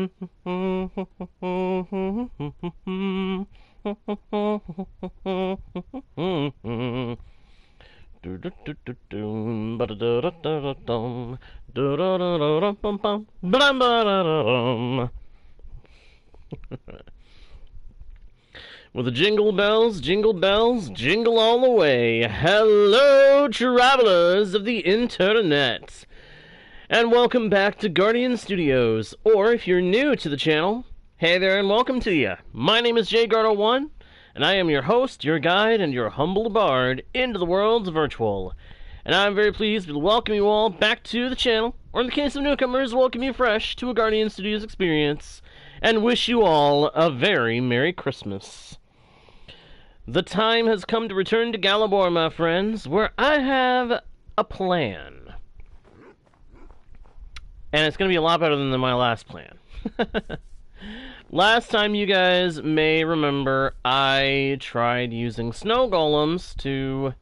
With the jingle bells, jingle all the way. Hello, travelers of the internet. And welcome back to Guardian Studios. Or if you're new to the channel, hey there and welcome to you. My name is JGardo1, and I am your host, your guide, and your humble bard into the world's virtual. And I'm very pleased to welcome you all back to the channel, or in the case of newcomers, welcome you fresh to a Guardian Studios experience, and wish you all a very Merry Christmas. The time has come to return to Galabor, my friends, where I have a plan. And it's going to be a lot better than my last plan. Last time, you guys may remember, I tried using Snow Golems to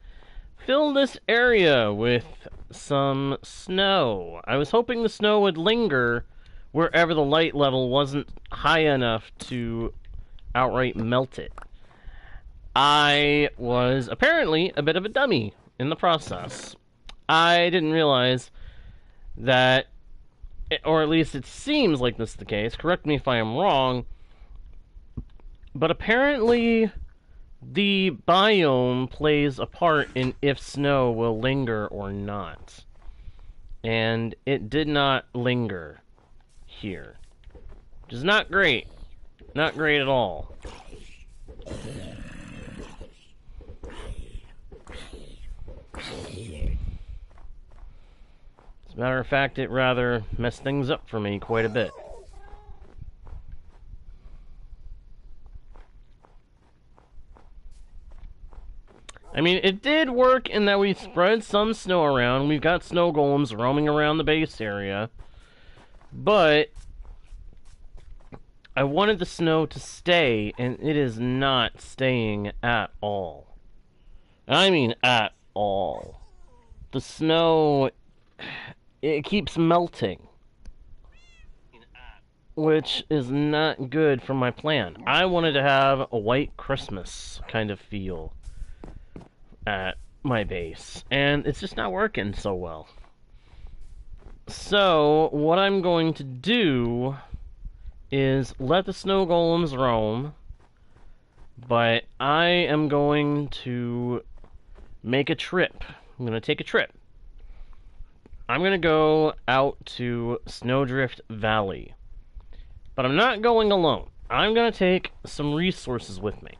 fill this area with some snow. I was hoping the snow would linger wherever the light level wasn't high enough to outright melt it. I was apparently a bit of a dummy in the process. I didn't realize that, or at least it seems like this is the case, correct me if I am wrong, but apparently the biome plays a part in if snow will linger or not. And it did not linger here. Which is not great. Not great at all. As a matter of fact, it rather messed things up for me quite a bit. I mean, it did work in that we spread some snow around. We've got snow golems roaming around the base area. But I wanted the snow to stay, and it is not staying at all. I mean, at all. The snow, it keeps melting, which is not good for my plan. I wanted to have a white Christmas kind of feel at my base, and it's just not working so well. So, what I'm going to do is let the snow golems roam, but I am going to make a trip. I'm going to take a trip. I'm going to go out to Snowdrift Valley. But I'm not going alone. I'm going to take some resources with me.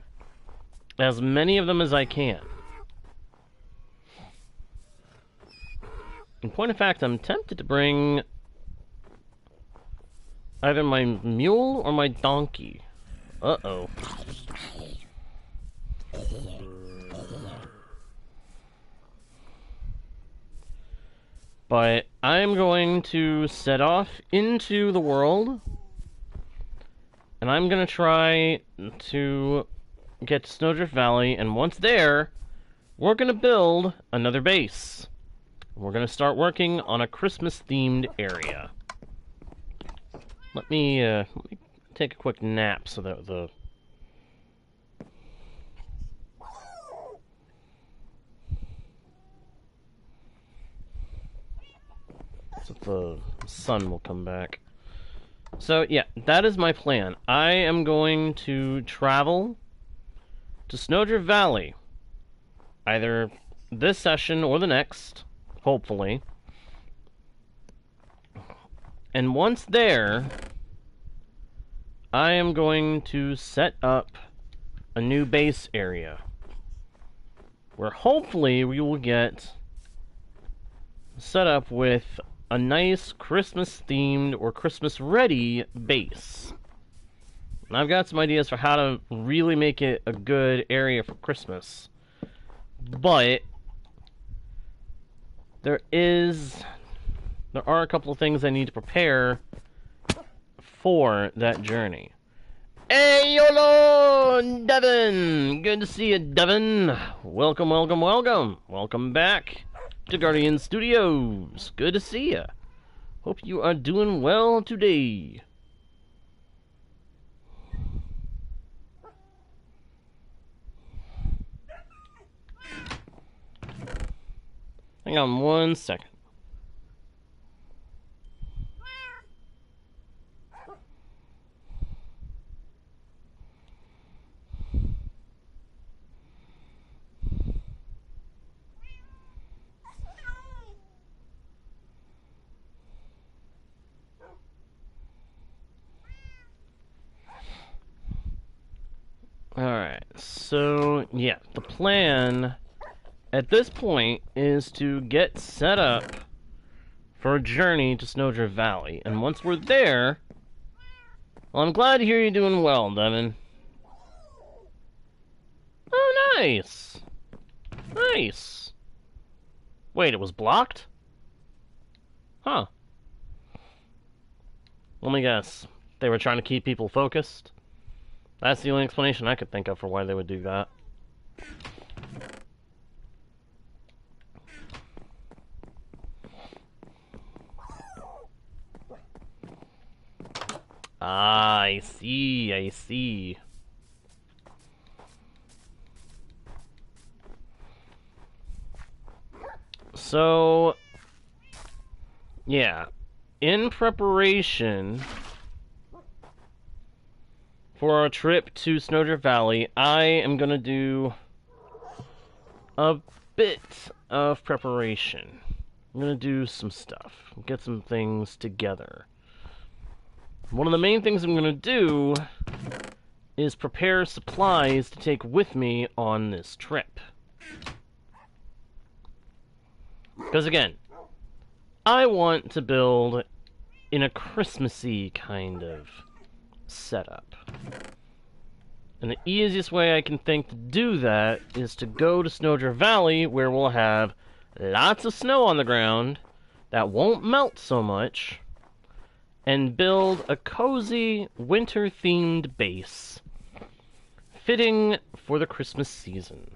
As many of them as I can. In point of fact, I'm tempted to bring either my mule or my donkey. Uh-oh. But I'm going to set off into the world, and I'm going to try to get to Snowdrift Valley, and once there, we're going to build another base. We're going to start working on a Christmas-themed area. Let me take a quick nap so that the sun will come back. So, yeah, that is my plan. I am going to travel to Snowdrift Valley, either this session or the next, hopefully. And once there, I am going to set up a new base area, where hopefully we will get set up with a nice Christmas-themed or Christmas-ready base. And I've got some ideas for how to really make it a good area for Christmas. But there are a couple of things I need to prepare for that journey. Hey, YOLO! Devin! Good to see you, Devin. Welcome, welcome, welcome. Welcome back to Guardian Studios. Good to see you. Hope you are doing well today. Hang on 1 second. Alright, so yeah, the plan at this point is to get set up for a journey to Snowdrift Valley. And once we're there, well, I'm glad to hear you're doing well, Devin. Oh, nice! Nice! Wait, it was blocked? Huh. Let me guess. They were trying to keep people focused? That's the only explanation I could think of for why they would do that. Ah, I see, I see. So, yeah, in preparation for our trip to Snowdrift Valley, I am gonna do a bit of preparation. I'm gonna do some stuff, get some things together. One of the main things I'm gonna do is prepare supplies to take with me on this trip. Because again, I want to build in a Christmassy kind of setup. And the easiest way I can think to do that is to go to Snowdrift Valley, where we'll have lots of snow on the ground that won't melt so much, and build a cozy, winter-themed base fitting for the Christmas season.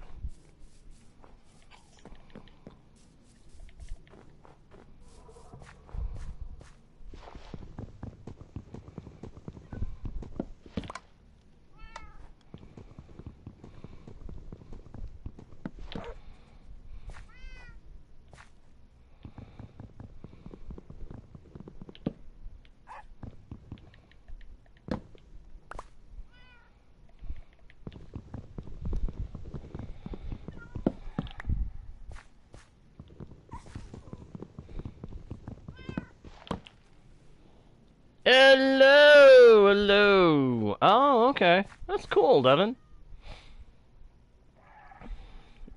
Hello, hello. Oh, okay. That's cool, Devin.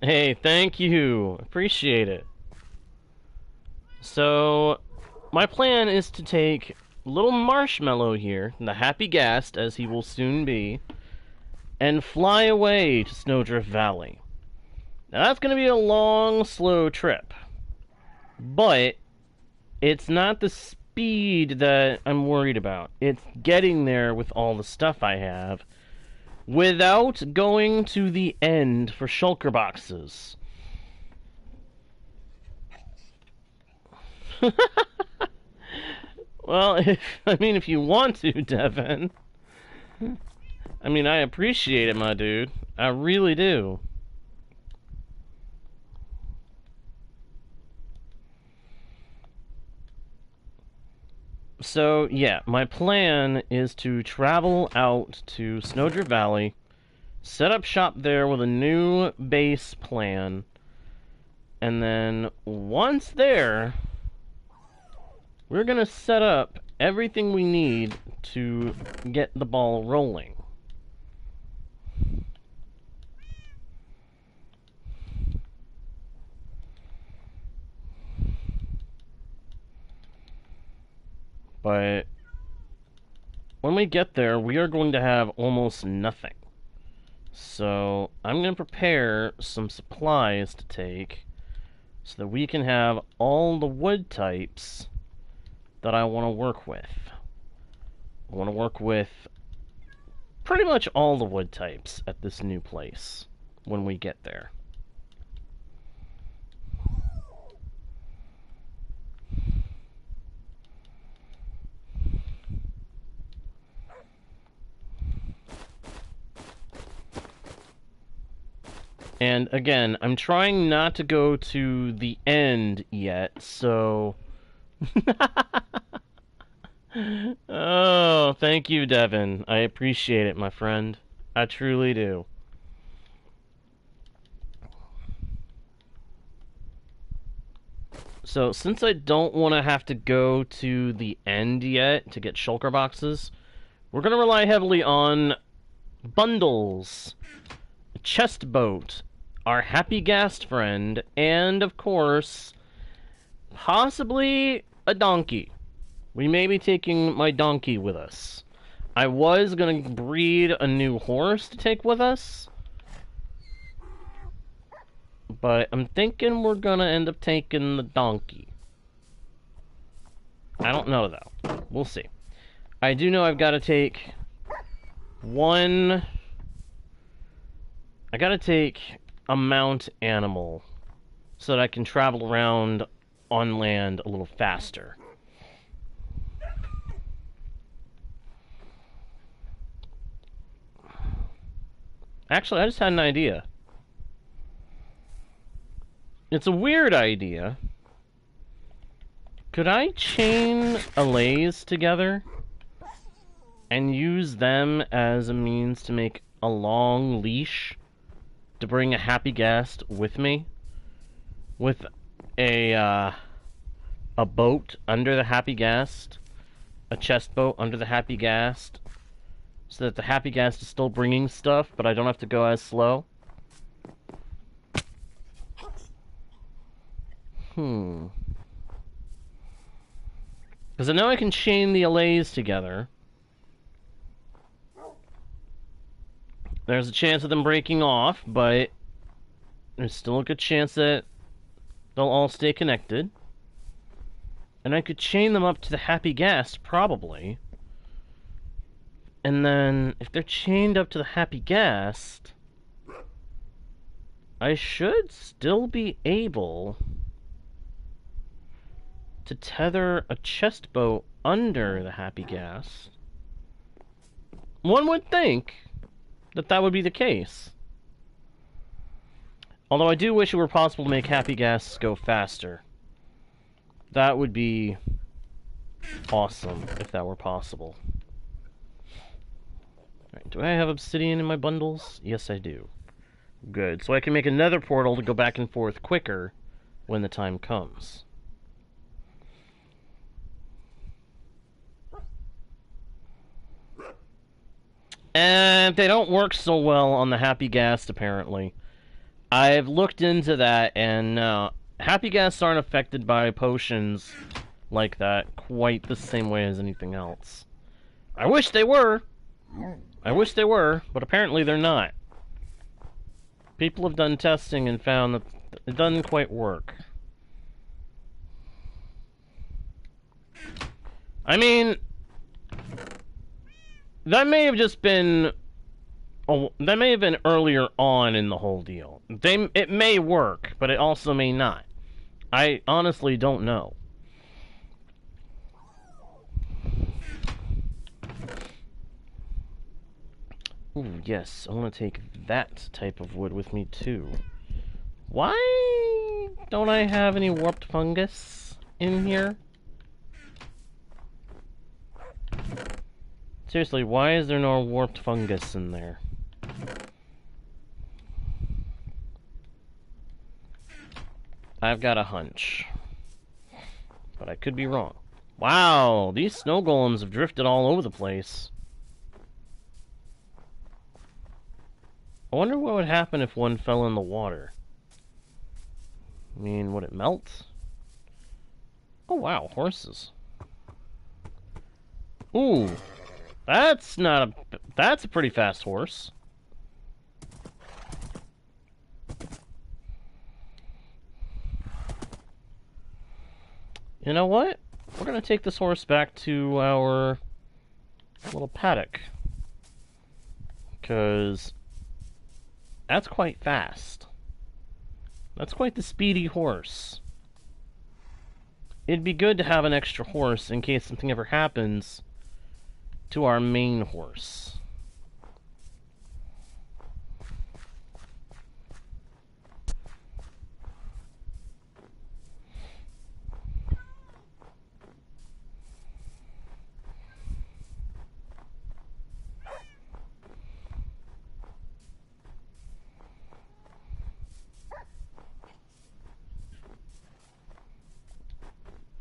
Hey, thank you. Appreciate it. So, my plan is to take little Marshmallow here, the happy Ghast, as he will soon be, and fly away to Snowdrift Valley. Now, that's going to be a long, slow trip. But it's not the speed that I'm worried about. It's getting there with all the stuff I have without going to the end for shulker boxes. Well, if you want to, Devin. I mean, I appreciate it, my dude. I really do. So, yeah, my plan is to travel out to Snowdrift Valley, set up shop there with a new base plan, and then once there, we're gonna set up everything we need to get the ball rolling. But when we get there, we are going to have almost nothing. So I'm going to prepare some supplies to take so that we can have all the wood types that I want to work with. I want to work with pretty much all the wood types at this new place when we get there. And again, I'm trying not to go to the end yet, so... Oh, thank you, Devin. I appreciate it, my friend. I truly do. So, since I don't want to have to go to the end yet to get shulker boxes, we're going to rely heavily on bundles, a chest boat, our happy Ghast friend, and, of course, possibly a donkey. We may be taking my donkey with us. I was going to breed a new horse to take with us, but I'm thinking we're going to end up taking the donkey. I don't know, though. We'll see. I do know I've got to take one... I got to take a mount animal so that I can travel around on land a little faster. Actually, I just had an idea. It's a weird idea. Could I chain allays together and use them as a means to make a long leash to bring a happy Ghast with me? With a boat under the happy Ghast, a chest boat under the happy Ghast, so that the happy Ghast is still bringing stuff, but I don't have to go as slow. Because I know I can chain the allays together. There's a chance of them breaking off, but there's still a good chance that they'll all stay connected. And I could chain them up to the happy Ghast, probably. And then, if they're chained up to the happy Ghast, I should still be able to tether a chest boat under the happy Ghast. One would think that that would be the case. Although I do wish it were possible to make happy Ghasts go faster. That would be awesome if that were possible. Right, do I have obsidian in my bundles? Yes, I do. Good. So I can make another portal to go back and forth quicker when the time comes. And they don't work so well on the happy Ghast, apparently. I've looked into that, and happy Ghasts aren't affected by potions like that quite the same way as anything else. I wish they were. I wish they were, but apparently they're not. People have done testing and found that it doesn't quite work. I mean, that may have just been... Oh, that may have been earlier on in the whole deal. It may work, but it also may not. I honestly don't know. Ooh, yes, I want to take that type of wood with me, too. Why don't I have any warped fungus in here? Seriously, why is there no warped fungus in there? I've got a hunch. But I could be wrong. Wow, these snow golems have drifted all over the place. I wonder what would happen if one fell in the water. I mean, would it melt? Oh wow, horses. Ooh, that's a pretty fast horse. You know what? We're gonna take this horse back to our little paddock. Because that's quite fast. That's quite the speedy horse. It'd be good to have an extra horse in case something ever happens to our main horse.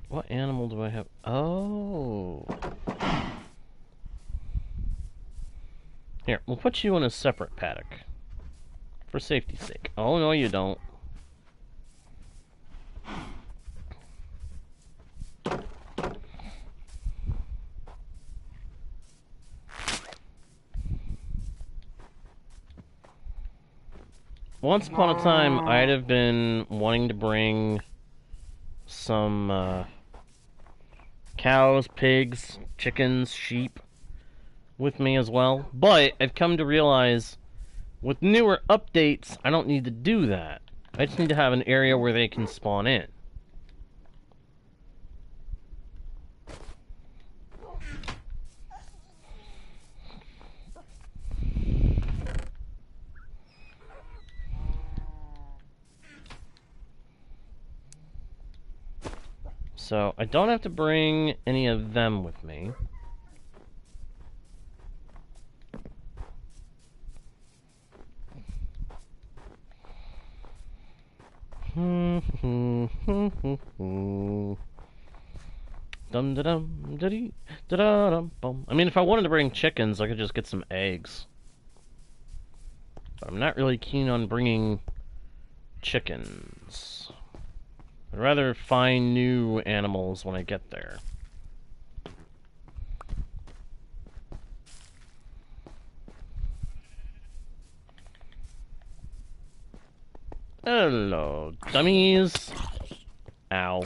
What animal do I have? Oh. Here, we'll put you in a separate paddock. For safety's sake. Oh, no, you don't. Once upon a time, I'd have been wanting to bring some cows, pigs, chickens, sheep with me as well. But I've come to realize with newer updates, I don't need to do that. I just need to have an area where they can spawn in. So I don't have to bring any of them with me. Dum da dum da dee da da dum bum. I mean, if I wanted to bring chickens, I could just get some eggs. But I'm not really keen on bringing chickens. I'd rather find new animals when I get there. Hello, dummies. Ow.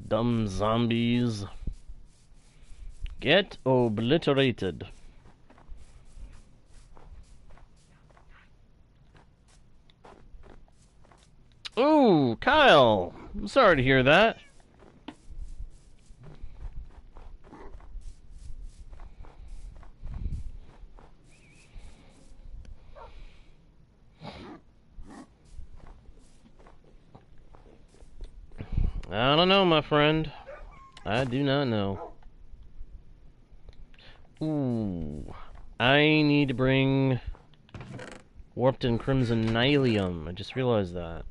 Dumb zombies. Get obliterated. Ooh, Kyle. I'm sorry to hear that. I don't know, my friend. I do not know. Ooh. I need to bring Warped and Crimson Nylium. I just realized that.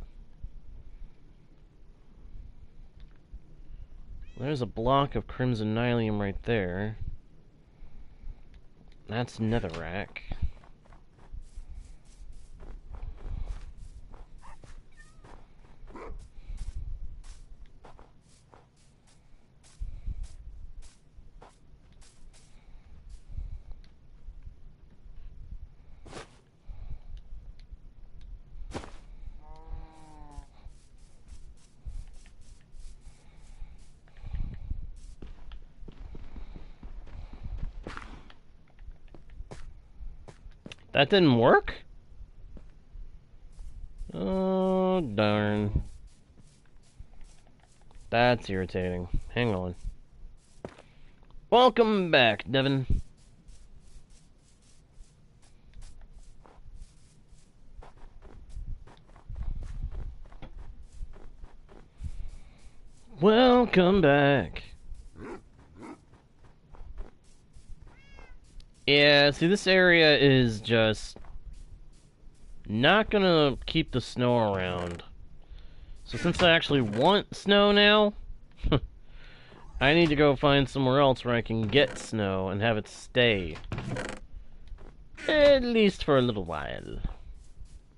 There's a block of Crimson Nylium right there. That's Netherrack. That didn't work? Oh, darn. That's irritating. Hang on. Welcome back, Devin. Welcome back. Yeah, see, this area is just not gonna keep the snow around. So since I actually want snow now, I need to go find somewhere else where I can get snow and have it stay. At least for a little while.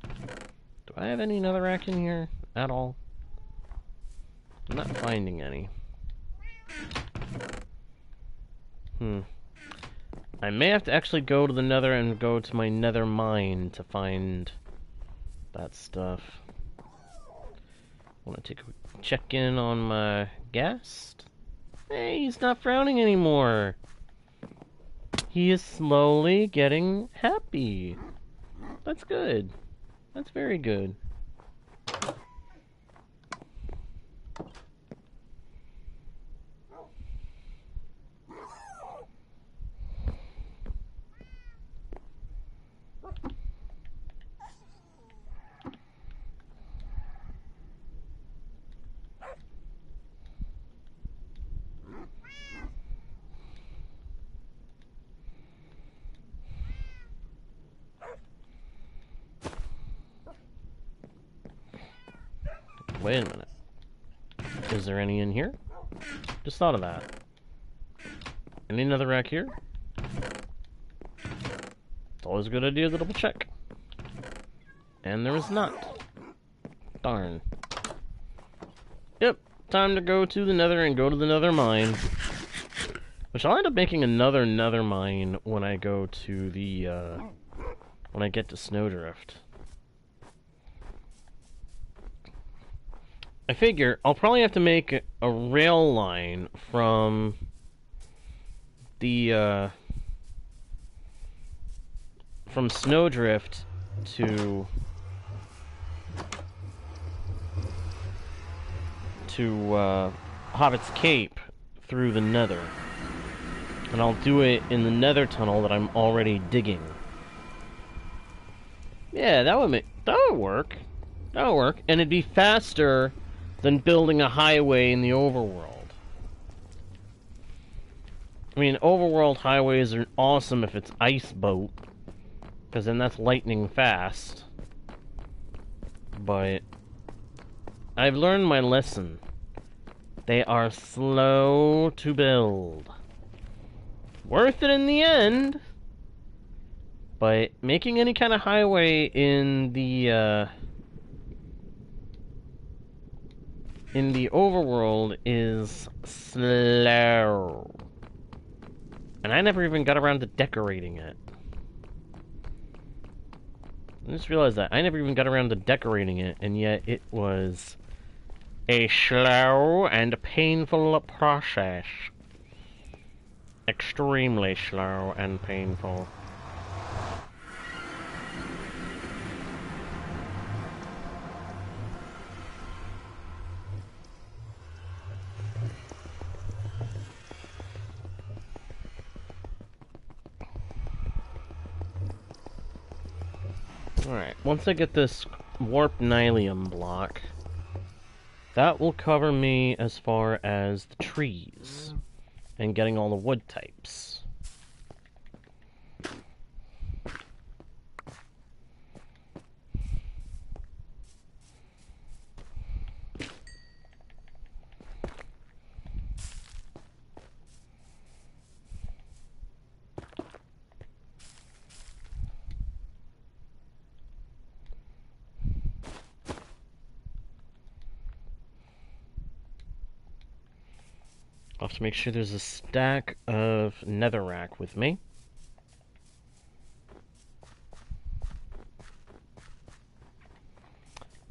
Do I have any netherrack in here at all? I'm not finding any. I may have to actually go to the nether and go to my nether mine to find that stuff. Want to take a check in on my Ghast? Hey, he's not frowning anymore. He is slowly getting happy. That's good. That's very good. Wait a minute. Is there any in here? Just thought of that. Any another rack here? It's always a good idea to double check. And there is not. Darn. Yep, time to go to the nether and go to the nether mine. Which I'll end up making another nether mine when I go to the, when I get to Snowdrift. I figure I'll probably have to make a rail line from the, from Snowdrift to Hobbit's Cape through the nether. And I'll do it in the nether tunnel that I'm already digging. Yeah, that would work. That would work. And it'd be faster than building a highway in the overworld. I mean, overworld highways are awesome if it's ice boat, because then that's lightning fast. But I've learned my lesson. They are slow to build. Worth it in the end, but making any kind of highway in the overworld is slow. And I never even got around to decorating it. I just realized that. I never even got around to decorating it, and yet it was a slow and painful process. Extremely slow and painful. Alright, once I get this warp nylium block, that will cover me as far as the trees and getting all the wood types. I'll have to make sure there's a stack of netherrack with me.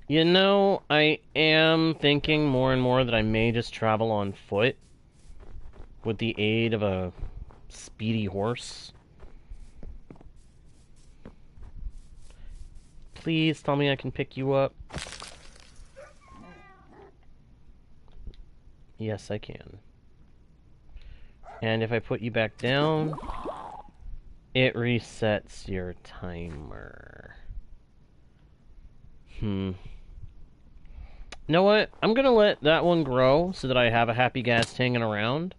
You know, I am thinking more and more that I may just travel on foot with the aid of a speedy horse. Please tell me I can pick you up. Yes, I can. And if I put you back down, it resets your timer. You know what? I'm gonna let that one grow so that I have a happy Ghast hanging around.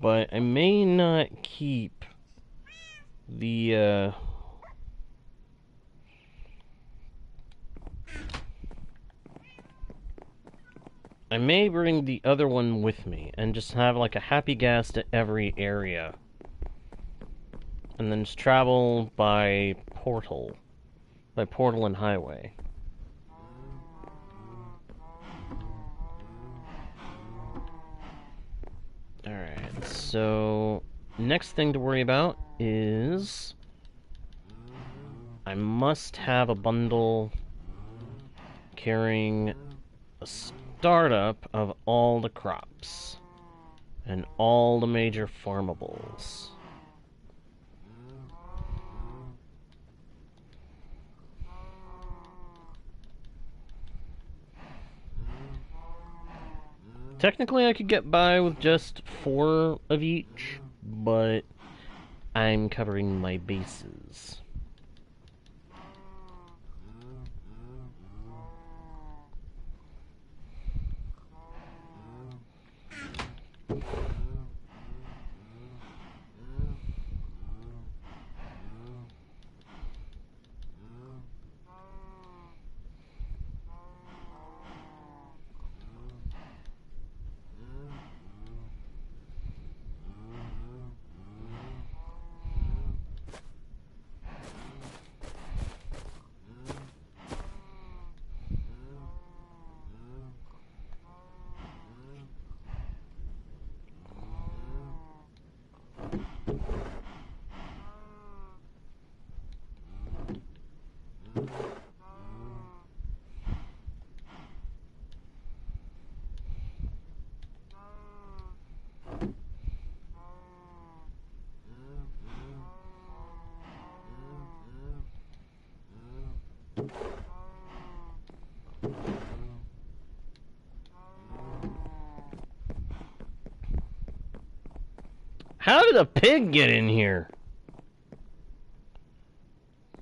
But I may not keep the, I may bring the other one with me and just have like a happy Ghast at every area. And then just travel by portal. By portal and highway. Alright, so next thing to worry about is I must have a bundle carrying a startup of all the crops and all the major farmables. Technically I could get by with just 4 of each, but I'm covering my bases. How did a pig get in here?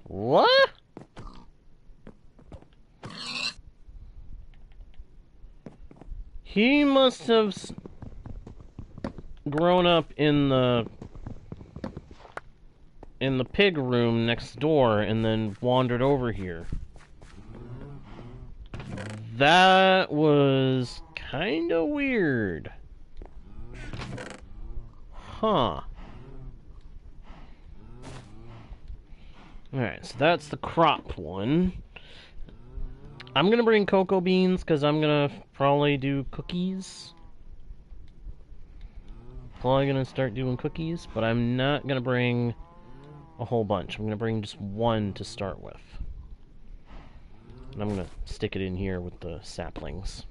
What? He must have grown up in the pig room next door and then wandered over here. That was kind of weird. Huh. Alright, so that's the crop one. I'm gonna bring cocoa beans because I'm gonna probably do cookies. Probably gonna start doing cookies, but I'm not gonna bring a whole bunch. I'm gonna bring just one to start with. And I'm gonna stick it in here with the saplings.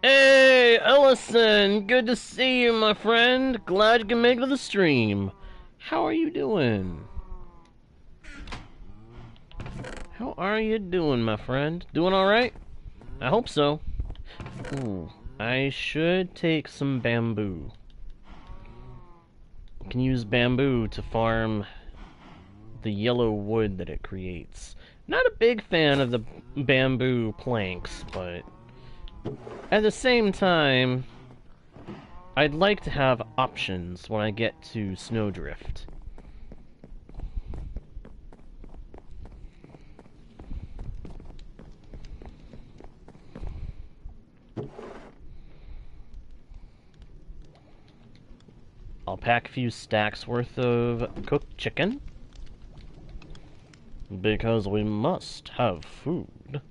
Hey, Ellison! Good to see you, my friend. Glad you can make it to the stream. How are you doing? How are you doing, my friend? Doing alright? I hope so. Ooh, I should take some bamboo. I can use bamboo to farm the yellow wood that it creates. Not a big fan of the bamboo planks, but at the same time, I'd like to have options when I get to Snowdrift. I'll pack a few stacks worth of cooked chicken, because we must have food.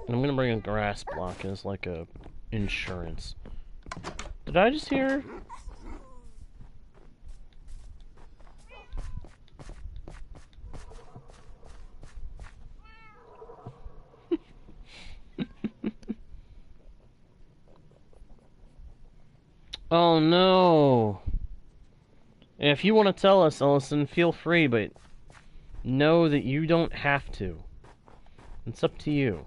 I'm gonna bring a grass block as like a insurance. Did I just hear? Oh no. If you want to tell us, Ellison, feel free, but know that you don't have to. It's up to you.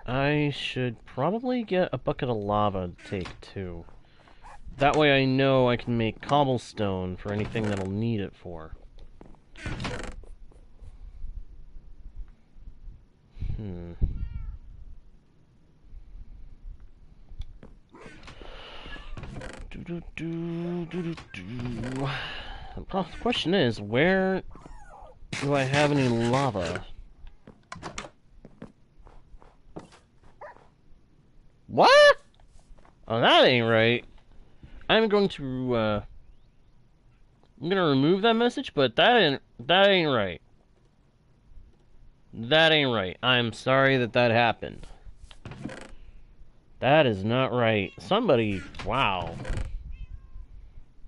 I should probably get a bucket of lava to take too. That way I know I can make cobblestone for anything that'll need it for. The question is, where do I have any lava? What? Oh, that ain't right. I'm going to, I'm gonna remove that message, but that ain't right. That ain't right. I'm sorry that happened. That is not right. Somebody, wow.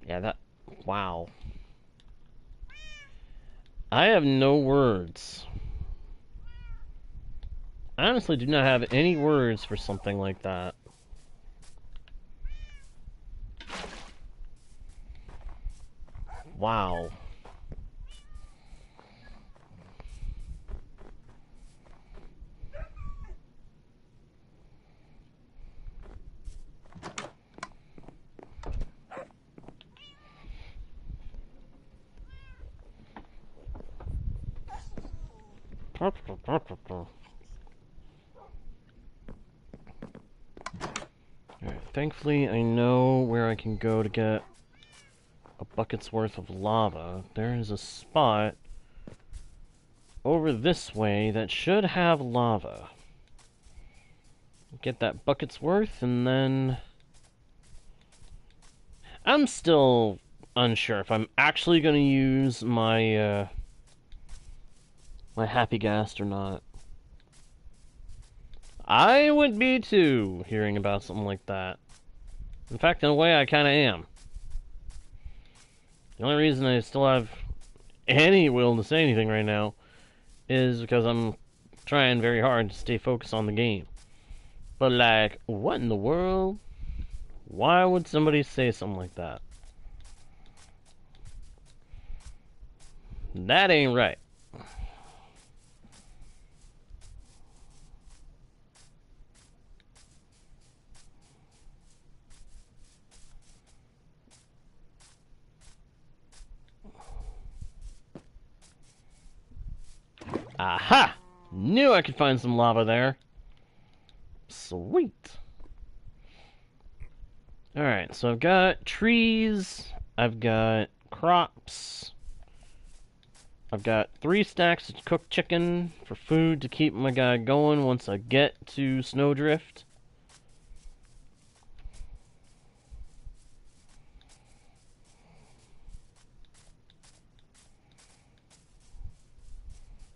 Yeah, wow. I have no words. I honestly do not have any words for something like that. Wow. Thankfully, I know where I can go to get a bucket's worth of lava. There is a spot over this way that should have lava. Get that bucket's worth, and then... I'm still unsure if I'm actually going to use my, my happy ghast or not. I would be too, hearing about something like that. In fact, in a way, I kind of am. The only reason I still have any will to say anything right now is because I'm trying very hard to stay focused on the game. But, like, what in the world? Why would somebody say something like that? That ain't right. Aha! Knew I could find some lava there. Sweet. Alright, so I've got trees, I've got crops, I've got 3 stacks of cooked chicken for food to keep my guy going once I get to Snowdrift.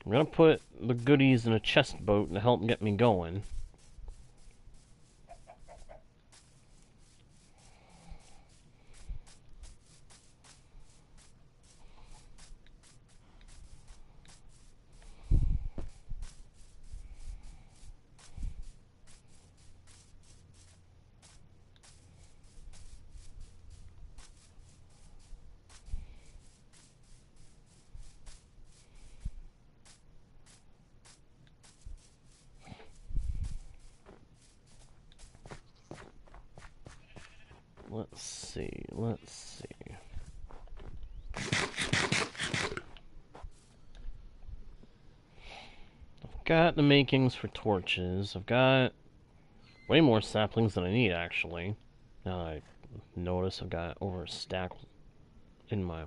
I'm gonna put the goodies in a chest boat to help get me going. Let's see. I've got the makings for torches. I've got way more saplings than I need, actually. Now I notice I've got over a stack in my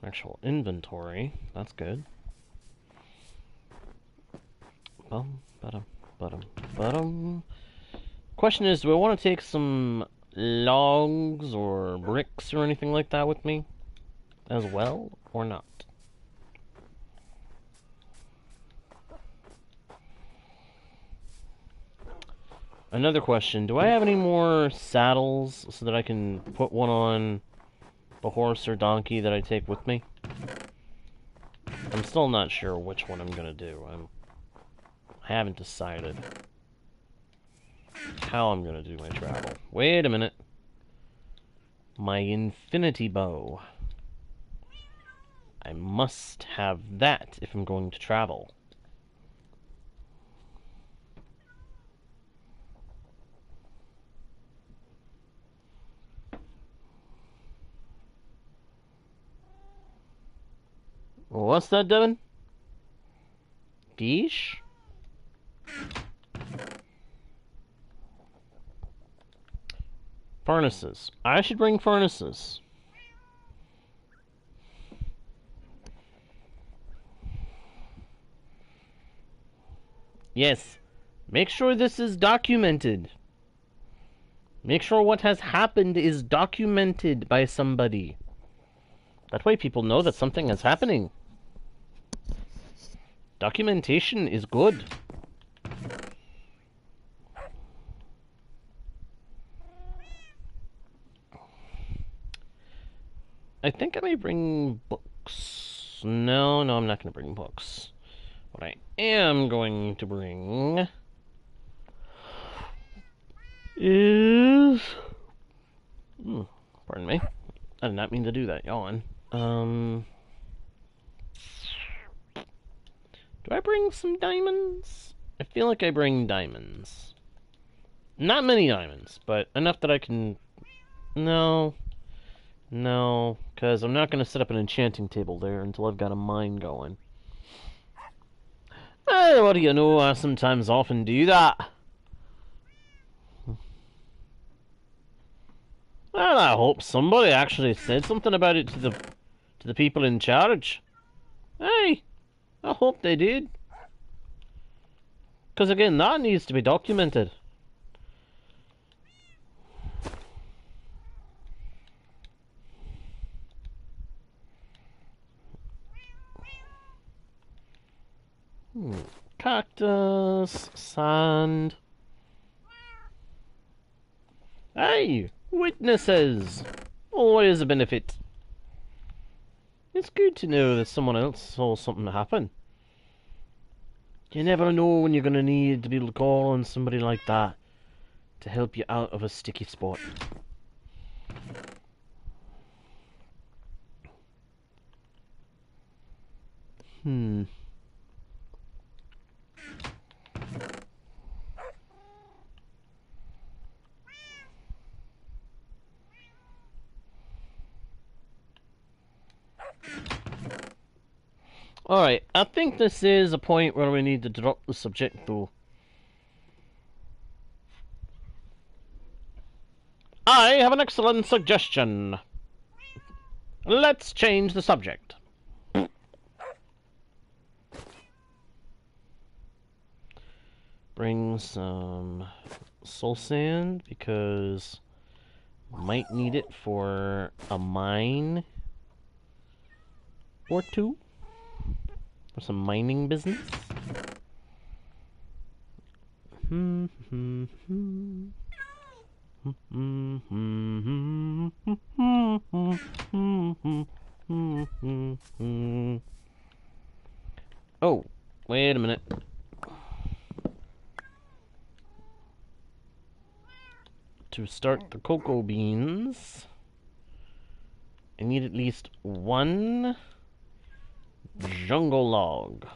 actual inventory. That's good. Question is, do I want to take some logs or bricks or anything like that with me as well, or not? Another question, do I have any more saddles so that I can put one on the horse or donkey that I take with me? I'm still not sure which one I'm gonna do. I haven't decided how I'm gonna do my travel. Wait a minute. My infinity bow. I must have that if I'm going to travel. What's that, Devin? Geesh? Furnaces. I should bring furnaces. Yes. Make sure this is documented. Make sure what has happened is documented by somebody. That way people know that something is happening. Documentation is good. I think I may bring books. No, I'm not going to bring books. What I am going to bring is... pardon me. I did not mean to do that, yawn. Do I bring some diamonds? I feel like I bring diamonds. Not many diamonds, but enough that I can... No, because I'm not going to set up an enchanting table there until I've got a mine going. What do you know, I sometimes often do that. Well, I hope somebody actually said something about it to the people in charge. Hey, I hope they did. Because again, that needs to be documented. Cactus, sand. Hey, witnesses! Always a benefit. It's good to know that someone else saw something happen. You never know when you're going to need to be able to call on somebody like that to help you out of a sticky spot. Alright, I think this is a point where we need to drop the subject, though. I have an excellent suggestion. Let's change the subject. Bring some soul sand, because might need it for a mine or two. For some mining business. Oh, wait a minute. To start the cocoa beans, I need at least one jungle log.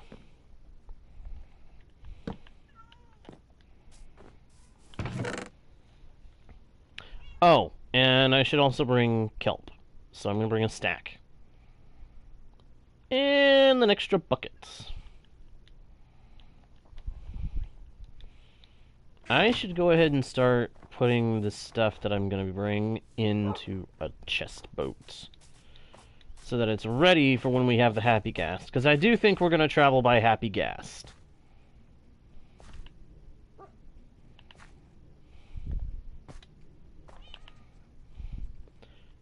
Oh, and I should also bring kelp. So I'm going to bring a stack. And an extra bucket. I should go ahead and start putting the stuff that I'm going to bring into a chest boat, so that it's ready for when we have the Happy Ghast. Because I do think we're going to travel by Happy Ghast.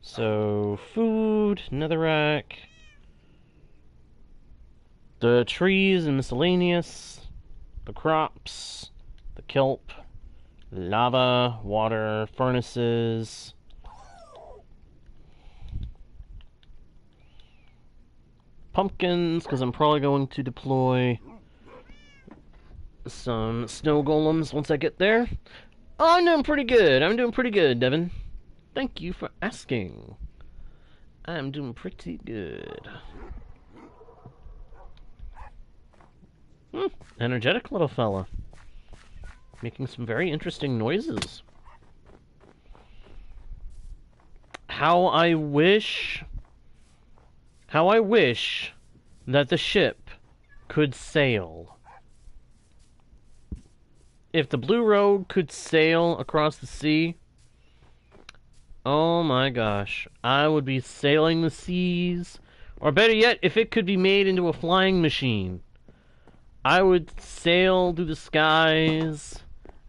So, food, netherrack, the trees and miscellaneous, the crops, the kelp, lava, water, furnaces, pumpkins, because I'm probably going to deploy some snow golems once I get there. Oh, I'm doing pretty good. I'm doing pretty good, Devin. Thank you for asking. I'm doing pretty good. Energetic little fella. Making some very interesting noises. How I wish that the ship could sail. If the Blue Rogue could sail across the sea, oh my gosh, I would be sailing the seas. Or better yet, if it could be made into a flying machine, I would sail through the skies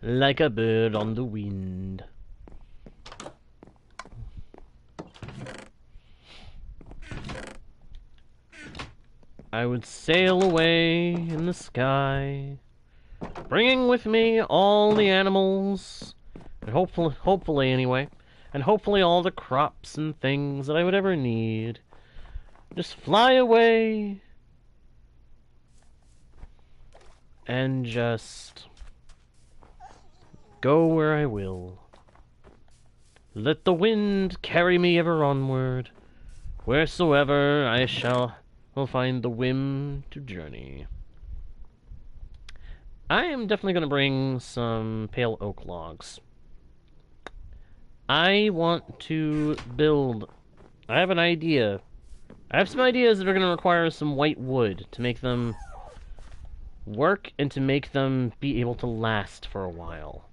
like a bird on the wind. I would sail away in the sky, bringing with me all the animals, and hopefully anyway, and hopefully all the crops and things that I would ever need. Just fly away and just go where I will. Let the wind carry me ever onward, wheresoever I will find the whim to journey. I am definitely going to bring some pale oak logs. I want to build... I have an idea. I have some ideas that are going to require some white wood to make them work and to make them be able to last for a while.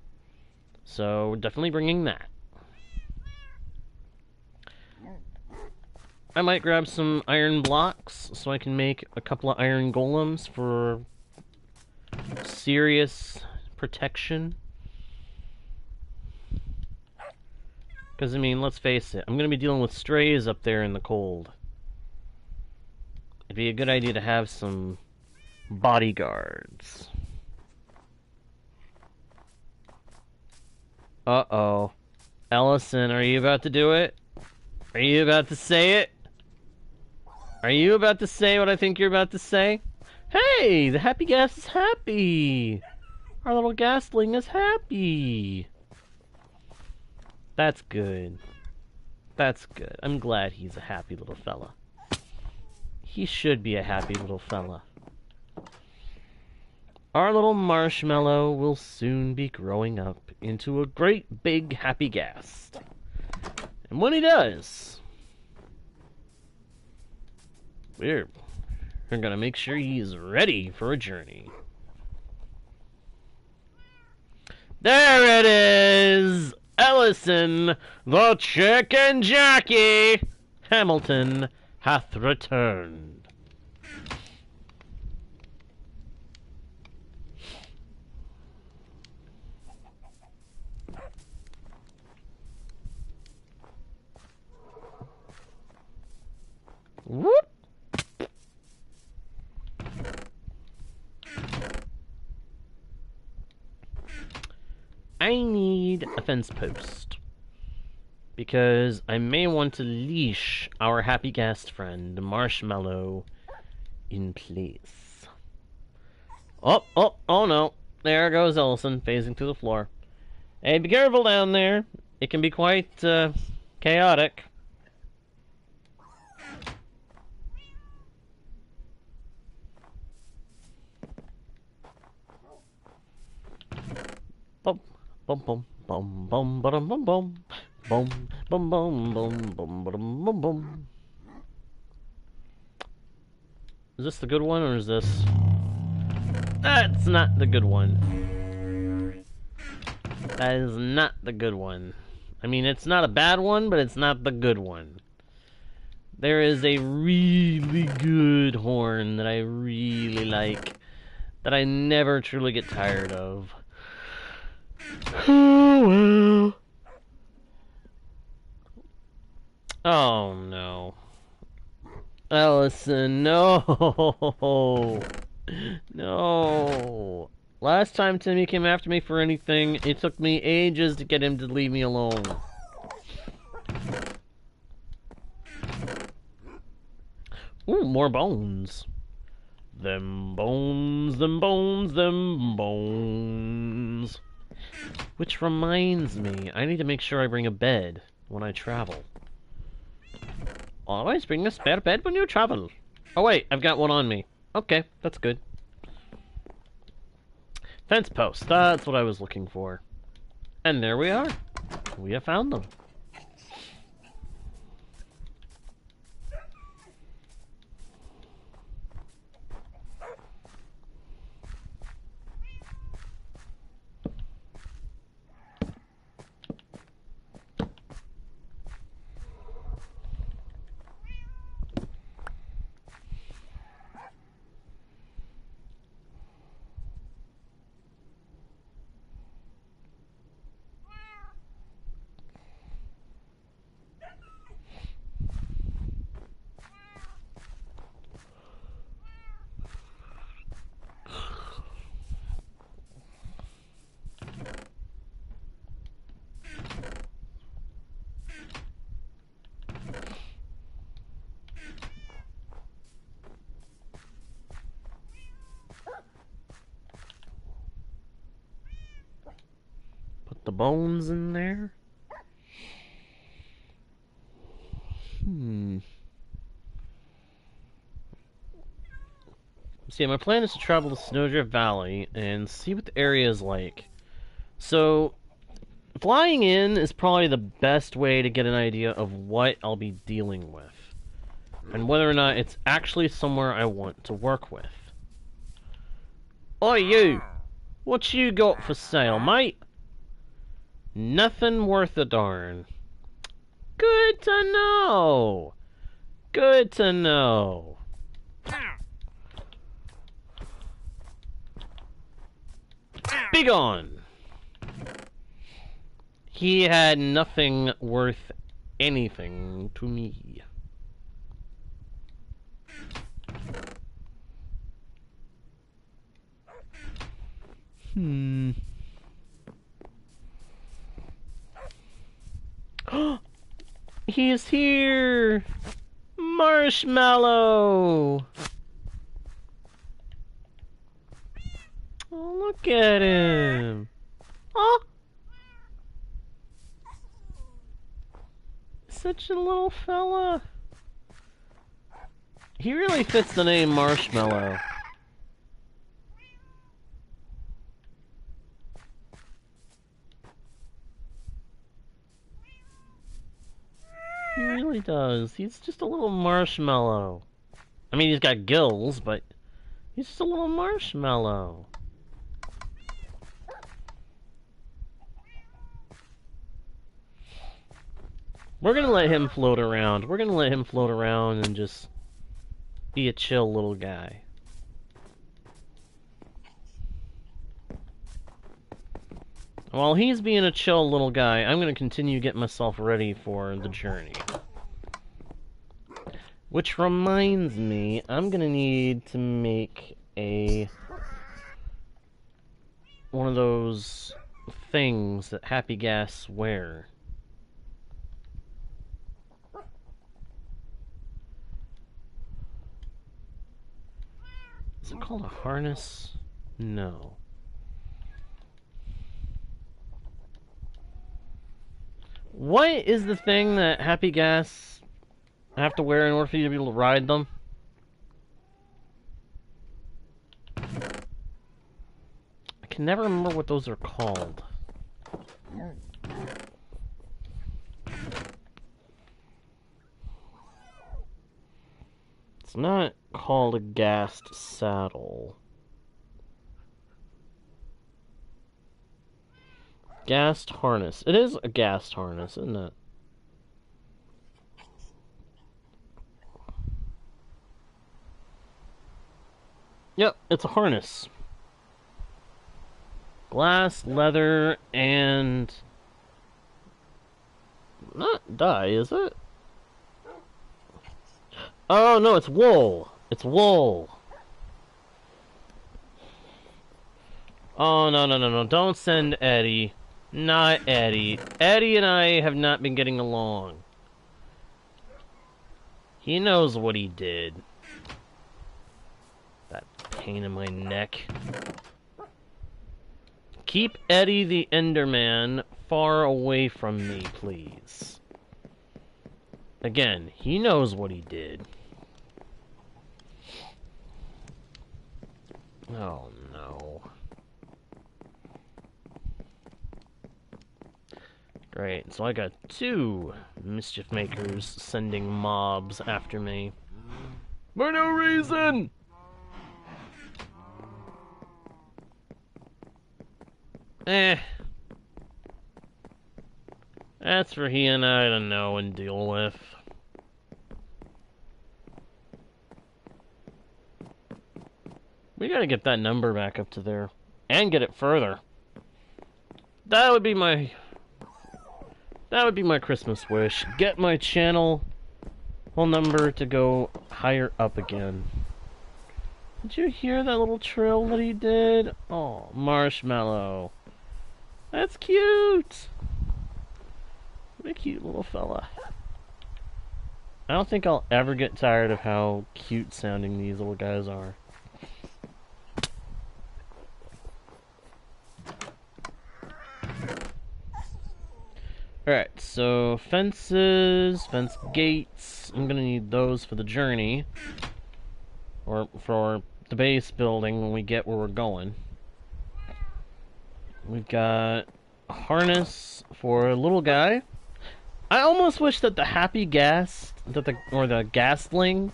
So, definitely bringing that. I might grab some iron blocks so I can make a couple of iron golems for serious protection. Because, I mean, let's face it, I'm going to be dealing with strays up there in the cold. It'd be a good idea to have some bodyguards. Uh-oh. Ellison, are you about to do it? Are you about to say it? Are you about to say what I think you're about to say? Hey, the happy ghast is happy. Our little ghastling is happy. That's good. That's good. I'm glad he's a happy little fella. He should be a happy little fella. Our little marshmallow will soon be growing up into a great big happy ghast. And when he does, we're gonna make sure he's ready for a journey. There it is! Ellison, the chicken jockey! Hamilton hath returned. Whoop! I need a fence post, because I may want to leash our happy ghast friend, Marshmallow, in place. Oh no. There goes Ellison, phasing through the floor. Hey, be careful down there. It can be quite, chaotic. Bum bum bum bum bum bum bum bum bum bum bum bum bum bum bum. Is this the good one, or is this? That's not the good one. That is not the good one. I mean, it's not a bad one, but it's not the good one. There is a really good horn that I really like, that I never truly get tired of. Oh, well. Oh, no. Ellison, no. No. Last time Timmy came after me for anything, it took me ages to get him to leave me alone. Ooh, more bones. Them bones, them bones, them bones. Which reminds me, I need to make sure I bring a bed when I travel. Always bring a spare bed when you travel. Oh wait, I've got one on me. Okay, that's good. Fence post, that's what I was looking for. And there we are. We have found them. The bones in there? See, my plan is to travel to Snowdrift Valley and see what the area is like. So, flying in is probably the best way to get an idea of what I'll be dealing with, and whether or not it's actually somewhere I want to work with. Oi, you! What you got for sale, mate? Nothing worth a darn. Good to know. Good to know. Be gone! He had nothing worth anything to me. He's here! Marshmallow! Oh, look at him! Oh! Such a little fella. He really fits the name Marshmallow. He really does. He's just a little marshmallow. I mean, he's got gills, but he's just a little marshmallow. We're gonna let him float around. We're gonna let him float around and just be a chill little guy. While he's being a chill little guy, I'm gonna continue getting myself ready for the journey. Which reminds me, I'm gonna need to make one of those things that Happy Ghasts wear. Is it called a harness? No. What is the thing that Happy Ghasts have to wear in order for you to be able to ride them? I can never remember what those are called. It's not called a Ghast saddle. Ghast harness. It is a Ghast harness, isn't it? Yep, it's a harness. Glass, leather, and... not dye, is it? Oh, no, it's wool. It's wool. Oh, no. Don't send Eddie. Not Eddie. Eddie and I have not been getting along. He knows what he did. That pain in my neck. Keep Eddie the Enderman far away from me, please. Again, he knows what he did. Oh, no. Great, so I got 2 mischief makers sending mobs after me. For no reason! That's for he and I to know and deal with. We gotta get that number back up to there. And get it further. That would be my Christmas wish. Get my channel whole number to go higher up again. Did you hear that little trill that he did? Oh, Marshmallow. That's cute! What a cute little fella. I don't think I'll ever get tired of how cute sounding these little guys are. Alright, so fences, fence gates. I'm gonna need those for the journey. Or for the base building when we get where we're going. We've got a harness for a little guy. I almost wish that the Happy Ghast, or the Ghastling,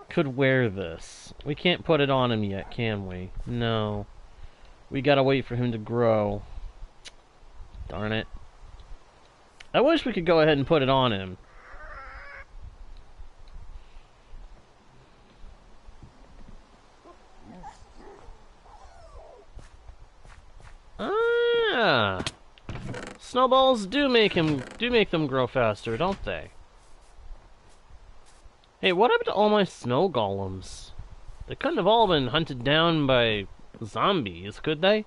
could wear this. We can't put it on him yet, can we? No. We gotta wait for him to grow. Darn it. I wish we could go ahead and put it on him. Snowballs do make them grow faster, don't they? Hey, what happened to all my snow golems? They couldn't have all been hunted down by zombies, could they?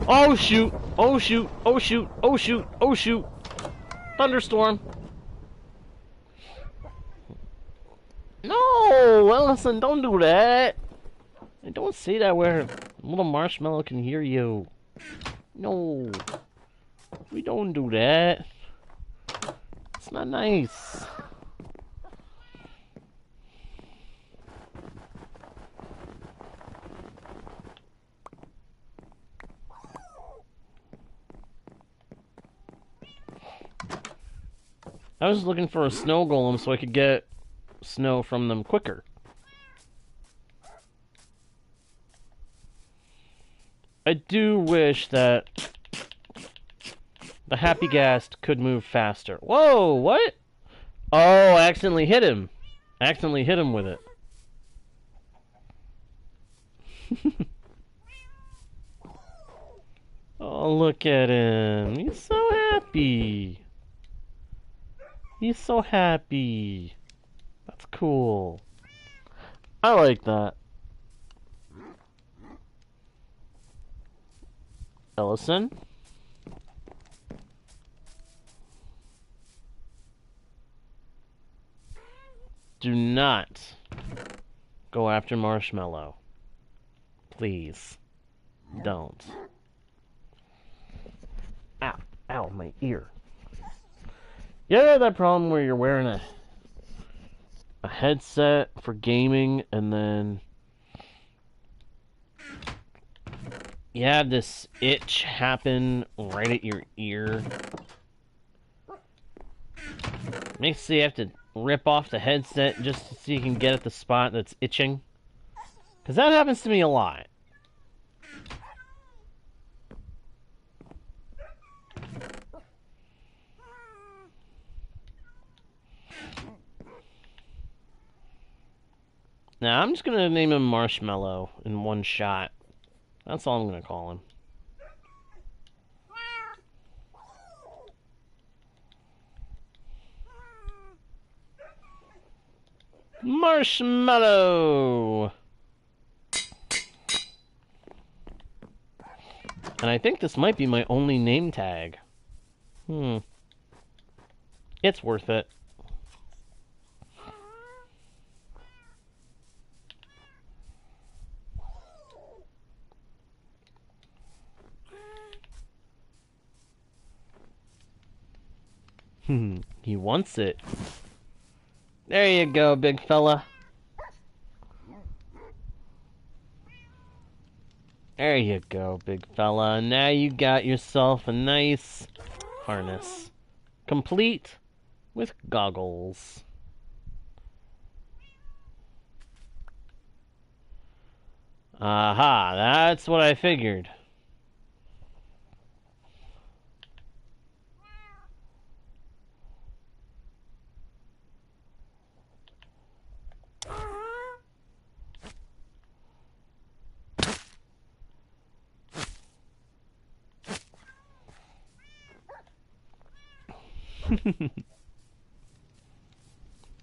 Oh shoot! Oh shoot! Oh shoot! Oh shoot! Oh shoot! Thunderstorm! No! Ellison, don't do that! Don't say that where little Marshmallow can hear you. No. We don't do that. It's not nice. I was looking for a snow golem so I could get snow from them quicker. I do wish that the Happy Ghast could move faster. Whoa, what? Oh, I accidentally hit him. I accidentally hit him with it. Oh, look at him. He's so happy. He's so happy. That's cool. I like that. Ellison? Do not go after Marshmallow. Please. Don't. Ow. Ow, my ear. You ever had that problem where you're wearing a headset for gaming and then you have this itch happen right at your ear? Makes you have to rip off the headset just so you can get at the spot that's itching. Because that happens to me a lot. Now, I'm just going to name him Marshmallow in one shot. That's all I'm going to call him. Marshmallow! And I think this might be my only name tag. It's worth it. He wants it. There you go, big fella. There you go, big fella. Now you got yourself a nice harness. Complete with goggles. Aha, that's what I figured.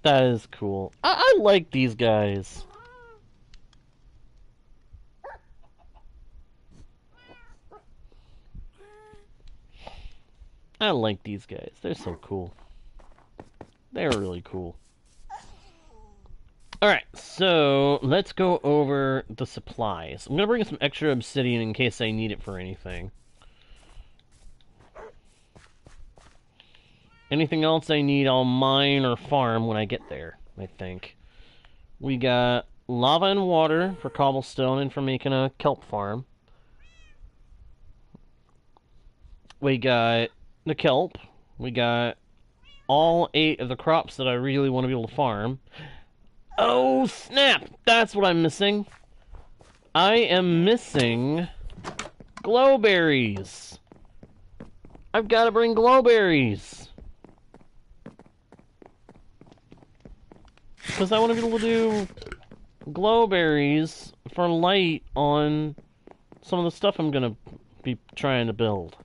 That is cool. I like these guys. I like these guys. They're so cool. They're really cool. Alright, so let's go over the supplies. I'm going to bring some extra obsidian in case I need it for anything. Anything else I need, I'll mine or farm when I get there, I think. We got lava and water for cobblestone and for making a kelp farm. We got the kelp. We got all 8 of the crops that I really want to be able to farm. Oh, snap! That's what I'm missing. I am missing glowberries. I've got to bring glowberries. Because I want to be able to do glowberries for light on some of the stuff I'm going to be trying to build.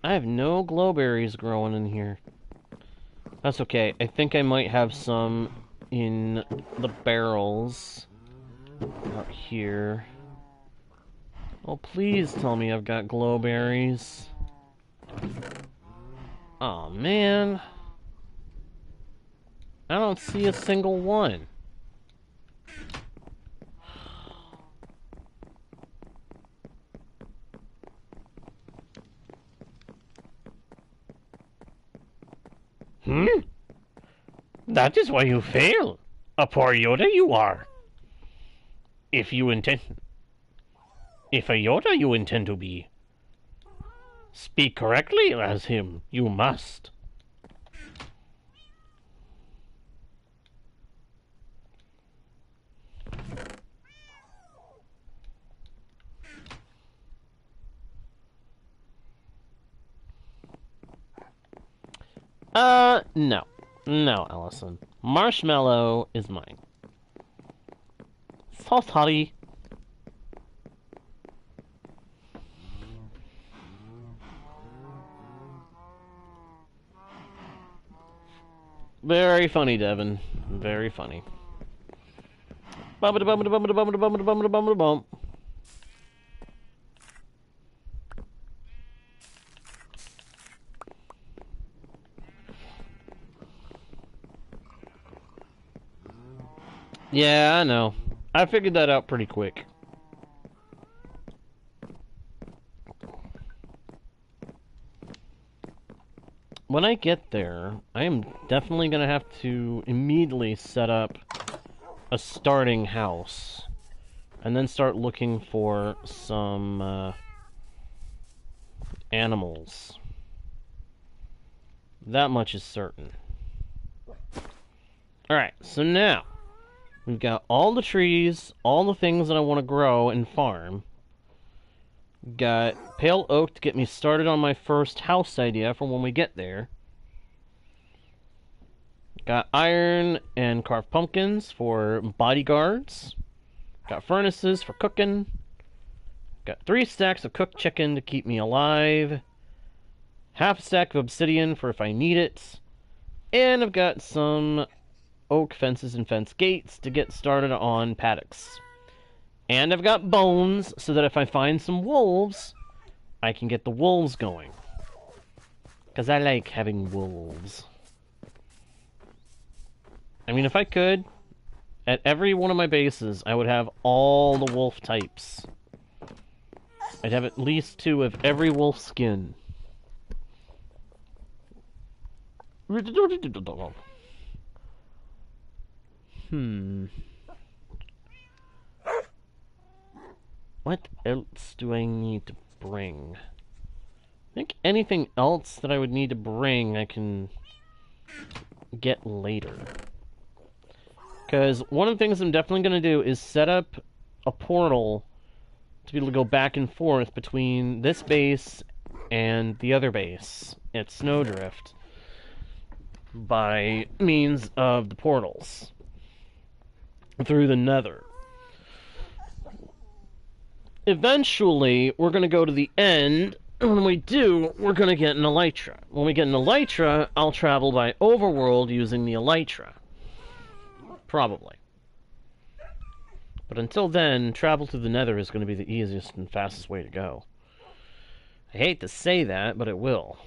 I have no glowberries growing in here. That's okay. I think I might have some in the barrels out here. Oh, please tell me I've got glowberries. Oh man. I don't see a single one. That is why you fail. A poor Yoda you are. If a Yoda you intend to be, speak correctly as him, you must. No. No, Allison. Marshmallow is mine. So sorry. Very funny, Devin. Very funny. Bum. Yeah, I know. I figured that out pretty quick. When I get there, I am definitely going to have to immediately set up a starting house. And then start looking for some animals. That much is certain. Alright, so now we've got all the trees, all the things that I want to grow and farm. Got pale oak to get me started on my first house idea for when we get there. Got iron and carved pumpkins for bodyguards. Got furnaces for cooking. Got 3 stacks of cooked chicken to keep me alive. Half a stack of obsidian for if I need it. And I've got some oak fences and fence gates to get started on paddocks. And I've got bones so that if I find some wolves, I can get the wolves going. Because I like having wolves. I mean, if I could, at every one of my bases, I would have all the wolf types. I'd have at least 2 of every wolf skin. What else do I need to bring? I think anything else that I would need to bring I can get later. Because one of the things I'm definitely going to do is set up a portal to be able to go back and forth between this base and the other base at Snowdrift by means of the portals through the Nether. Eventually, we're going to go to the end, and when we do, we're going to get an Elytra. When we get an Elytra, I'll travel by Overworld using the Elytra. Probably. But until then, travel to the Nether is going to be the easiest and fastest way to go. I hate to say that, but it will.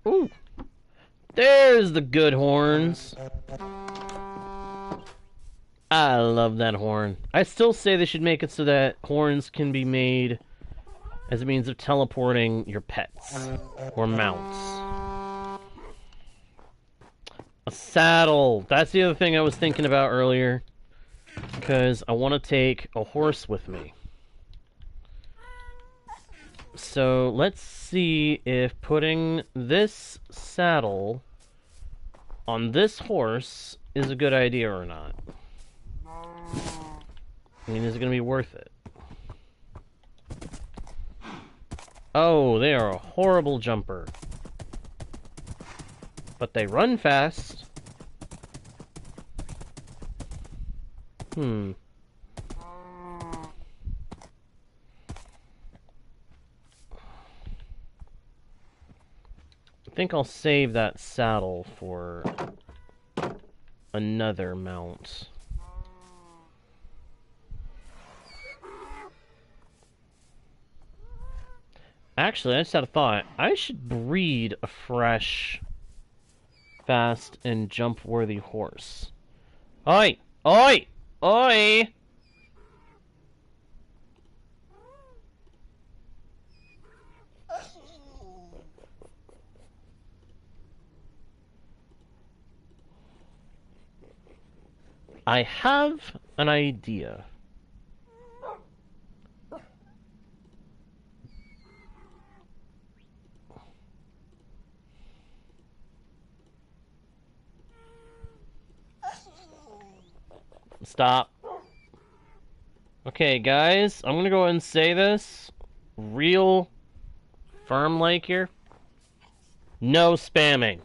Ooh! There's the good horns! I love that horn. I still say they should make it so that horns can be made as a means of teleporting your pets or mounts. A saddle. That's the other thing I was thinking about earlier. Because I want to take a horse with me. So let's see if putting this saddle on this horse is a good idea or not. I mean, is it going to be worth it? Oh, they are a horrible jumper. But they run fast. Hmm. I think I'll save that saddle for another mount. Actually, I just had a thought. I should breed a fresh, fast, and jump-worthy horse. Oi! Oi! Oi! I have an idea. Stop. Okay, guys, I'm gonna go ahead and say this. Real firm like here. No spamming.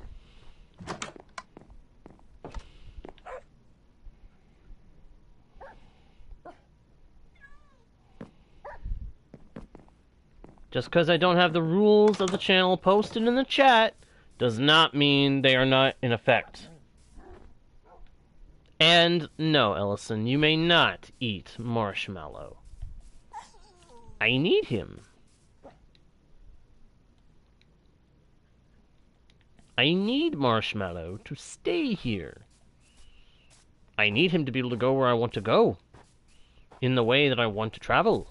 Just because I don't have the rules of the channel posted in the chat does not mean they are not in effect. And no, Ellison, you may not eat Marshmallow. I need him. I need Marshmallow to stay here. I need him to be able to go where I want to go. In the way that I want to travel.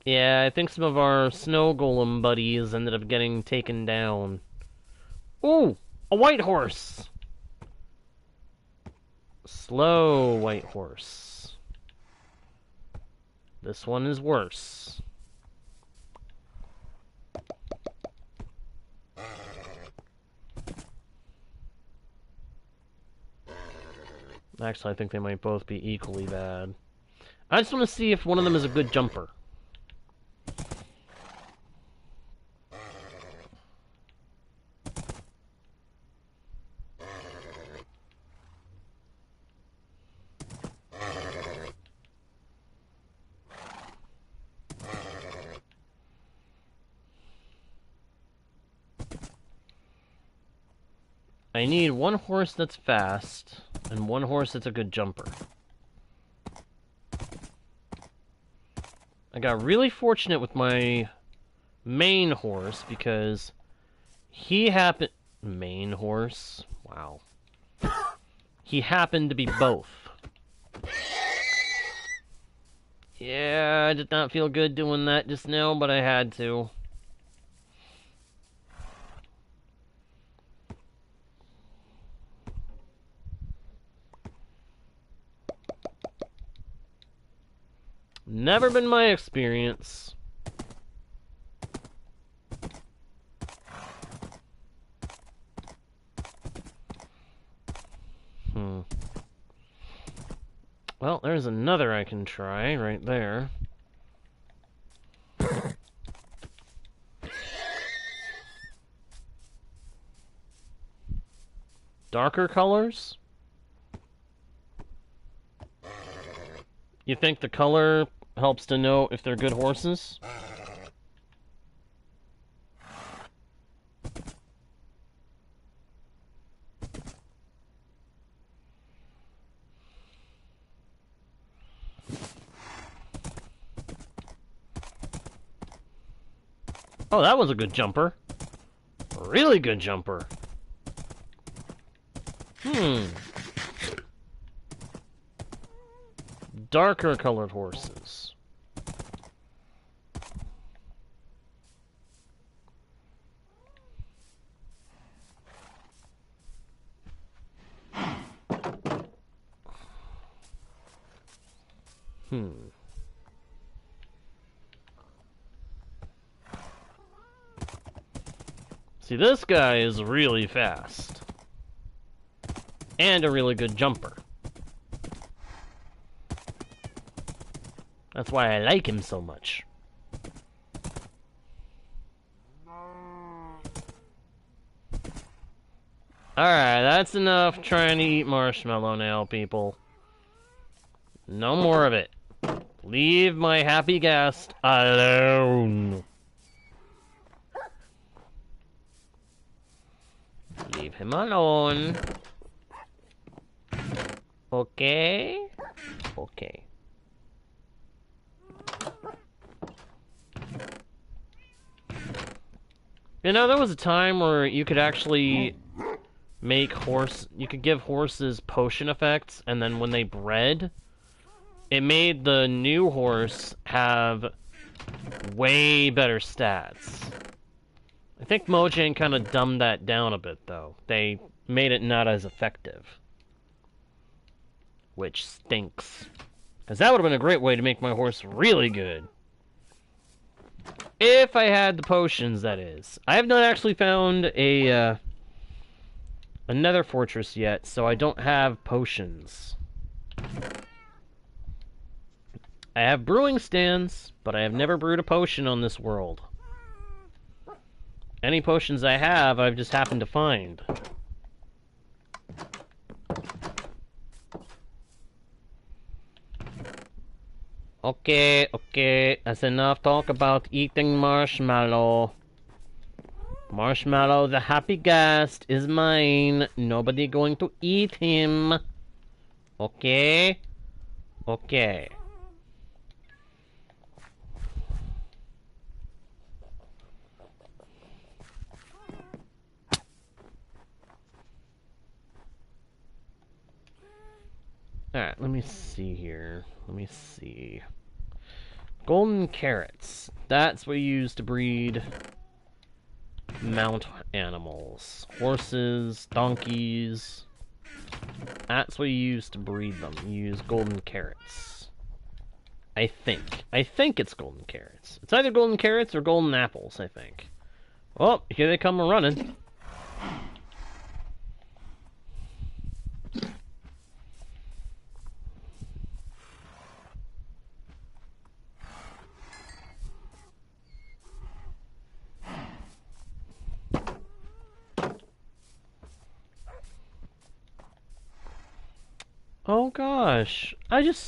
Yeah, I think some of our Snow Golem buddies ended up getting taken down. Ooh! A white horse! Slow white horse. This one is worse. Actually, I think they might both be equally bad. I just want to see if one of them is a good jumper. I need one horse that's fast, and one horse that's a good jumper. I got really fortunate with my main horse, because he happened... Main horse? Wow. He happened to be both. Yeah, I did not feel good doing that just now, but I had to. Never been my experience. Well, there's another I can try right there. Darker colors? You think the color helps to know if they're good horses? Oh, that was a good jumper. A really good jumper. Darker colored horses. See, this guy is really fast. And a really good jumper. That's why I like him so much. Alright, that's enough trying to eat marshmallow now, people. No more of it. Leave my happy Ghast alone. Leave him alone. Okay? Okay. You know, there was a time where you could actually you could give horses potion effects, and then when they bred, it made the new horse have way better stats. I think Mojang kind of dumbed that down a bit, though. They made it not as effective. Which stinks. Because that would have been a great way to make my horse really good. If I had the potions, that is. I have not actually found a nether fortress yet, so I don't have potions. I have brewing stands, but I have never brewed a potion on this world. Any potions I have, I've just happened to find. Okay, okay, that's enough talk about eating marshmallow. Marshmallow, the happy Ghast, is mine. Nobody going to eat him. Okay? Okay. Alright, let me see here. Let me see. Golden carrots. That's what you use to breed mount animals. Horses, donkeys. That's what you use to breed them. You use golden carrots. I think. I think it's golden carrots. It's either golden carrots or golden apples, I think. Oh, here they come running. Oh gosh, it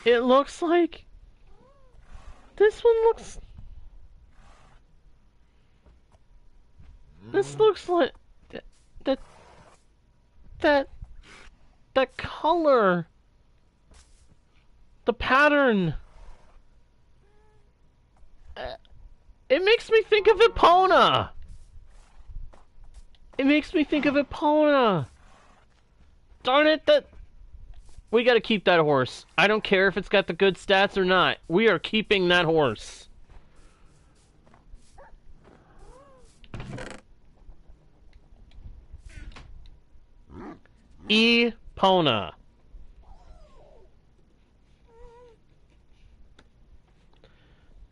looks like this looks like that color, the pattern. It makes me think of Epona! It makes me think of Epona! Darn it, we gotta keep that horse. I don't care if it's got the good stats or not. We are keeping that horse. Epona.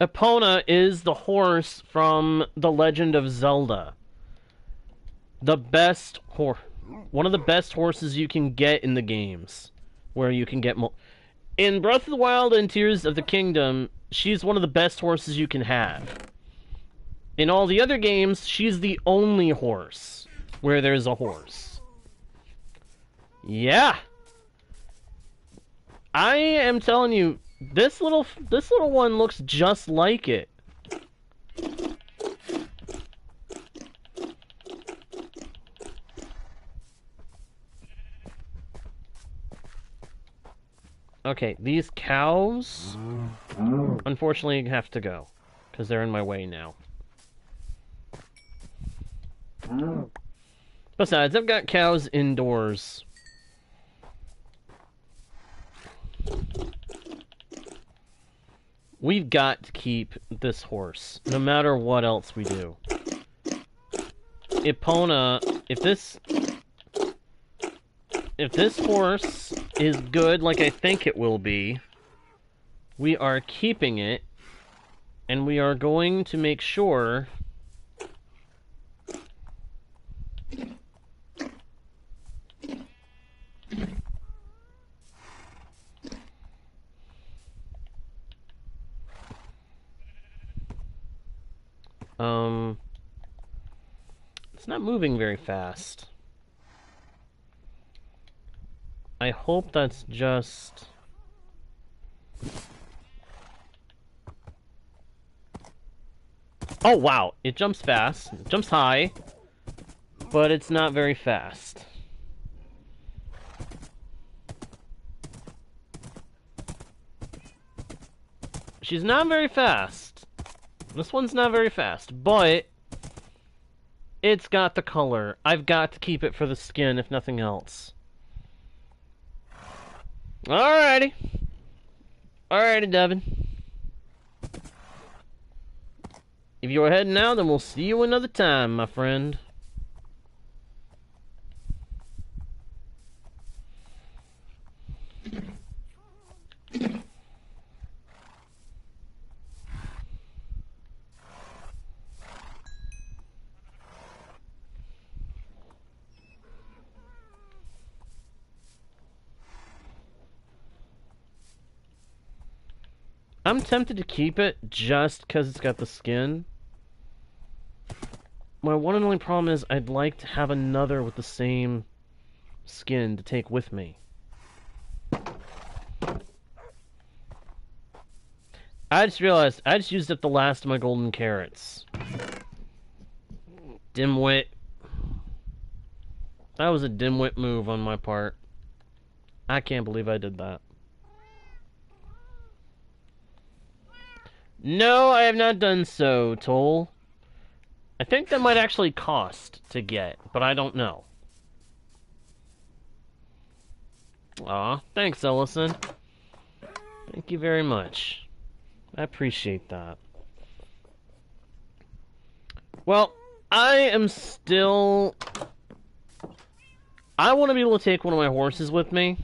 Epona is the horse from The Legend of Zelda. The best one of the best horses you can get in the games. Where you can get in Breath of the Wild and Tears of the Kingdom, she's one of the best horses you can have. In all the other games, she's the only horse where there's a horse. Yeah. I am telling you, this little one looks just like it. Okay, these cows unfortunately have to go because they're in my way now. Besides, I've got cows indoors. We've got to keep this horse, no matter what else we do. Epona, if this horse is good like I think it will be, we are keeping it, and we are going to make sure It's not moving very fast. I hope that's just... Oh, wow. It jumps fast. It jumps high. But it's not very fast. She's not very fast. This one's not very fast, but it's got the color. I've got to keep it for the skin, if nothing else. Alrighty. Alrighty, Devin. If you're heading out, then we'll see you another time, my friend. I'm tempted to keep it just because it's got the skin. My one and only problem is I'd like to have another with the same skin to take with me. I just realized I just used up the last of my golden carrots. Dimwit. That was a dimwit move on my part. I can't believe I did that. No, I have not done so, Toll. I think that might actually cost to get, but I don't know. Aw, thanks, Ellison. Thank you very much. I appreciate that. Well, I am still... I want to be able to take one of my horses with me.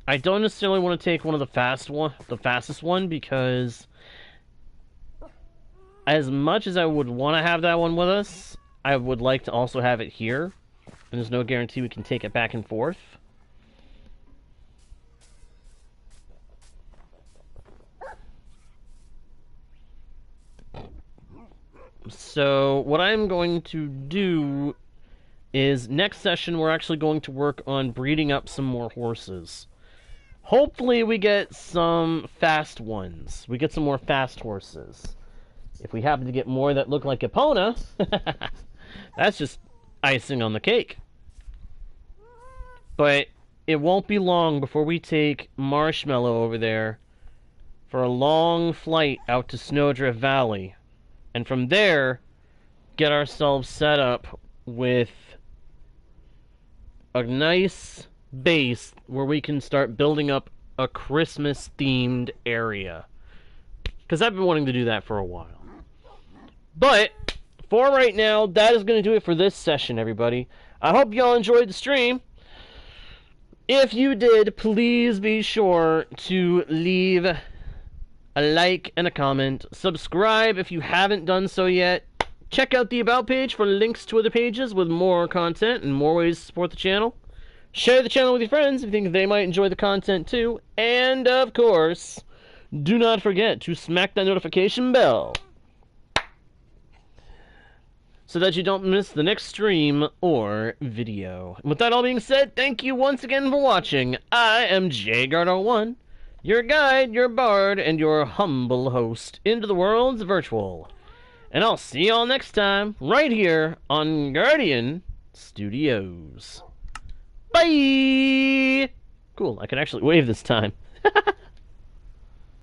I don't necessarily want to take one of the fastest one, because... as much as I would want to have that one with us, I would like to also have it here. And there's no guarantee we can take it back and forth. So, what I'm going to do is, next session we're actually going to work on breeding up some more horses. Hopefully we get some fast ones. We get some more fast horses. If we happen to get more that look like Epona, that's just icing on the cake. But it won't be long before we take Marshmallow over there for a long flight out to Snowdrift Valley. And from there, get ourselves set up with a nice base where we can start building up a Christmas-themed area. Because I've been wanting to do that for a while. But, for right now, that is going to do it for this session, everybody. I hope y'all enjoyed the stream. If you did, please be sure to leave a like and a comment. Subscribe if you haven't done so yet. Check out the About page for links to other pages with more content and more ways to support the channel. Share the channel with your friends if you think they might enjoy the content too. And, of course, do not forget to smack that notification bell so that you don't miss the next stream or video. And with that all being said, thank you once again for watching. I am JGuard01, your guide, your bard, and your humble host into the world's virtual. And I'll see y'all next time, right here on Guardian Studios. Bye! Cool, I can actually wave this time.